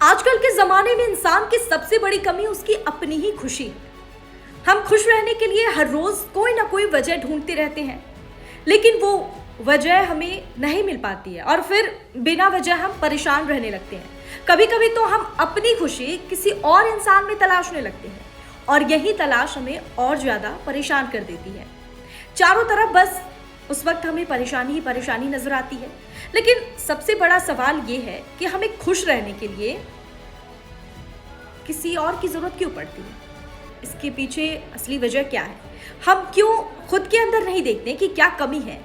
आजकल के ज़माने में इंसान की सबसे बड़ी कमी उसकी अपनी ही खुशी है। हम खुश रहने के लिए हर रोज़ कोई ना कोई वजह ढूंढते रहते हैं, लेकिन वो वजह हमें नहीं मिल पाती है और फिर बिना वजह हम परेशान रहने लगते हैं। कभी कभी तो हम अपनी खुशी किसी और इंसान में तलाशने लगते हैं और यही तलाश हमें और ज़्यादा परेशान कर देती है। चारों तरफ बस उस वक्त हमें परेशानी ही परेशानी नजर आती है। लेकिन सबसे बड़ा सवाल ये है कि हमें खुश रहने के लिए किसी और की ज़रूरत क्यों पड़ती है? इसके पीछे असली वजह क्या है? हम क्यों खुद के अंदर नहीं देखते कि क्या कमी है?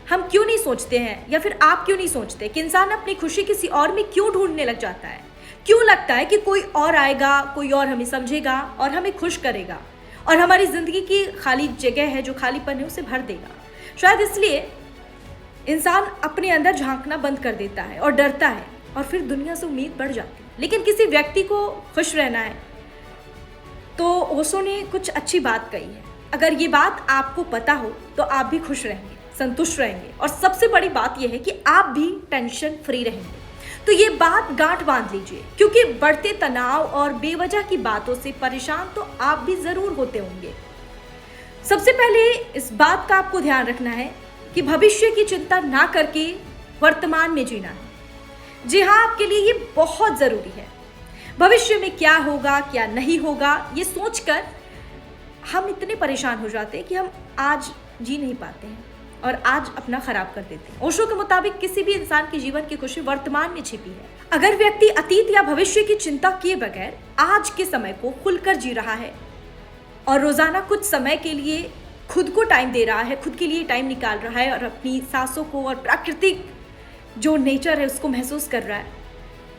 हम क्यों नहीं सोचते हैं, या फिर आप क्यों नहीं सोचते कि इंसान अपनी खुशी किसी और में क्यों ढूंढने लग जाता है? क्यों लगता है कि कोई और आएगा, कोई और हमें समझेगा और हमें खुश करेगा और हमारी ज़िंदगी की खाली जगह है, जो खालीपन है, उसे भर देगा? शायद इसलिए इंसान अपने अंदर झांकना बंद कर देता है और डरता है और फिर दुनिया से उम्मीद बढ़ जाती है। लेकिन किसी व्यक्ति को खुश रहना है तो ओशो ने कुछ अच्छी बात कही है। अगर ये बात आपको पता हो तो आप भी खुश रहेंगे, संतुष्ट रहेंगे और सबसे बड़ी बात यह है कि आप भी टेंशन फ्री रहेंगे। तो ये बात गांठ बांध लीजिए, क्योंकि बढ़ते तनाव और बेवजह की बातों से परेशान तो आप भी ज़रूर होते होंगे। सबसे पहले इस बात का आपको ध्यान रखना है कि भविष्य की चिंता ना करके वर्तमान में जीना है। जी हाँ, आपके लिए ये बहुत ज़रूरी है। भविष्य में क्या होगा क्या नहीं होगा ये सोचकर हम इतने परेशान हो जाते हैं कि हम आज जी नहीं पाते हैं और आज अपना खराब कर देते हैं। ओशो के मुताबिक किसी भी इंसान के जीवन की खुशी वर्तमान में छिपी है। अगर व्यक्ति अतीत या भविष्य की चिंता किए बगैर आज के समय को खुलकर जी रहा है और रोजाना कुछ समय के लिए खुद को टाइम दे रहा है, खुद के लिए टाइम निकाल रहा है और अपनी सांसों को और प्राकृतिक जो नेचर है उसको महसूस कर रहा है,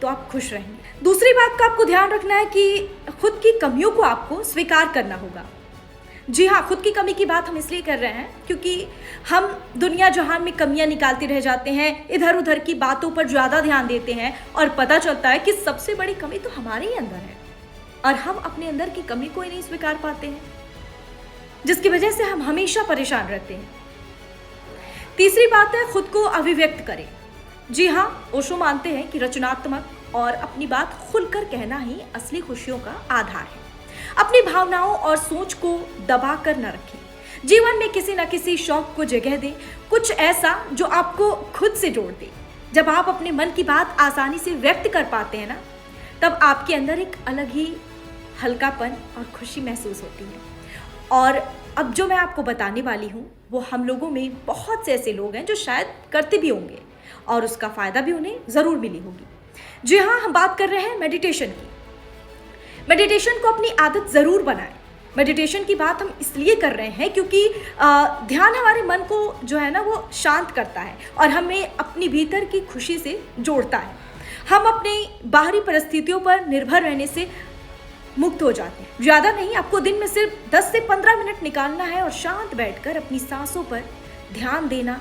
तो आप खुश रहेंगे। दूसरी बात का आपको ध्यान रखना है कि खुद की कमियों को आपको स्वीकार करना होगा। जी हाँ, खुद की कमी की बात हम इसलिए कर रहे हैं क्योंकि हम दुनिया जहान में कमियां निकालते रह जाते हैं, इधर उधर की बातों पर ज़्यादा ध्यान देते हैं और पता चलता है कि सबसे बड़ी कमी तो हमारे ही अंदर है और हम अपने अंदर की कमी को ही नहीं स्वीकार पाते हैं, जिसकी वजह से हम हमेशा परेशान रहते हैं। तीसरी बात है, खुद को अभिव्यक्त करें। जी हाँ, ओशो मानते हैं कि रचनात्मक और अपनी बात खुलकर कहना ही असली खुशियों का आधार है। अपनी भावनाओं और सोच को दबा कर न रखें। जीवन में किसी न किसी शौक को जगह दें, कुछ ऐसा जो आपको खुद से जोड़ दे। जब आप अपने मन की बात आसानी से व्यक्त कर पाते हैं ना, तब आपके अंदर एक अलग ही हल्कापन और खुशी महसूस होती है। और अब जो मैं आपको बताने वाली हूँ वो हम लोगों में बहुत से ऐसे लोग हैं जो शायद करते भी होंगे और उसका फ़ायदा भी उन्हें ज़रूर मिली होगी। जी हाँ, हम बात कर रहे हैं मेडिटेशन की। मेडिटेशन को अपनी आदत ज़रूर बनाएं। मेडिटेशन की बात हम इसलिए कर रहे हैं क्योंकि ध्यान हमारे मन को जो है ना वो शांत करता है और हमें अपनी भीतर की खुशी से जोड़ता है। हम अपनी बाहरी परिस्थितियों पर निर्भर रहने से मुक्त हो जाते हैं। ज़्यादा नहीं, आपको दिन में सिर्फ 10 से 15 मिनट निकालना है और शांत बैठकर अपनी सांसों पर ध्यान देना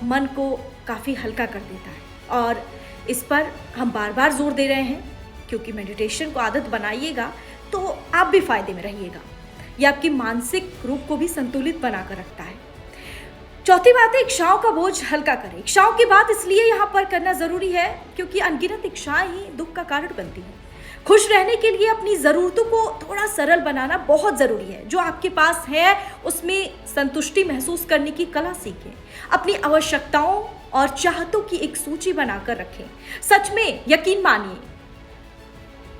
मन को काफ़ी हल्का कर देता है। और इस पर हम बार बार जोर दे रहे हैं क्योंकि मेडिटेशन को आदत बनाइएगा तो आप भी फायदे में रहिएगा। यह आपकी मानसिक रूप को भी संतुलित बनाकर रखता है। चौथी बात है, इच्छाओं का बोझ हल्का करें। इच्छाओं की बात इसलिए यहाँ पर करना ज़रूरी है क्योंकि अनगिनत इच्छाएं ही दुख का कारण बनती हैं। खुश रहने के लिए अपनी ज़रूरतों को थोड़ा सरल बनाना बहुत ज़रूरी है। जो आपके पास है उसमें संतुष्टि महसूस करने की कला सीखें। अपनी आवश्यकताओं और चाहतों की एक सूची बनाकर रखें। सच में यकीन मानिए,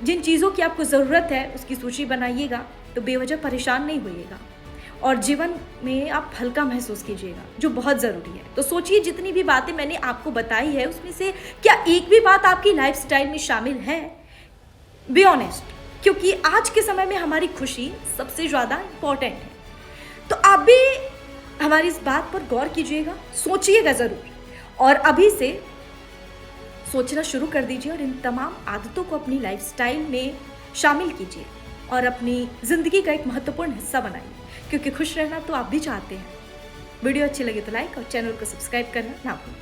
जिन चीज़ों की आपको ज़रूरत है उसकी सूची बनाइएगा तो बेवजह परेशान नहीं होइएगा और जीवन में आप हल्का महसूस कीजिएगा, जो बहुत ज़रूरी है। तो सोचिए, जितनी भी बातें मैंने आपको बताई है उसमें से क्या एक भी बात आपकी लाइफस्टाइल में शामिल है? बी ऑनेस्ट, क्योंकि आज के समय में हमारी खुशी सबसे ज़्यादा इम्पॉर्टेंट है। तो आप भी हमारी इस बात पर गौर कीजिएगा, सोचिएगा ज़रूर और अभी से सोचना शुरू कर दीजिए और इन तमाम आदतों को अपनी लाइफस्टाइल में शामिल कीजिए और अपनी ज़िंदगी का एक महत्वपूर्ण हिस्सा बनाइए, क्योंकि खुश रहना तो आप भी चाहते हैं। वीडियो अच्छी लगे तो लाइक और चैनल को सब्सक्राइब करना ना भूलें।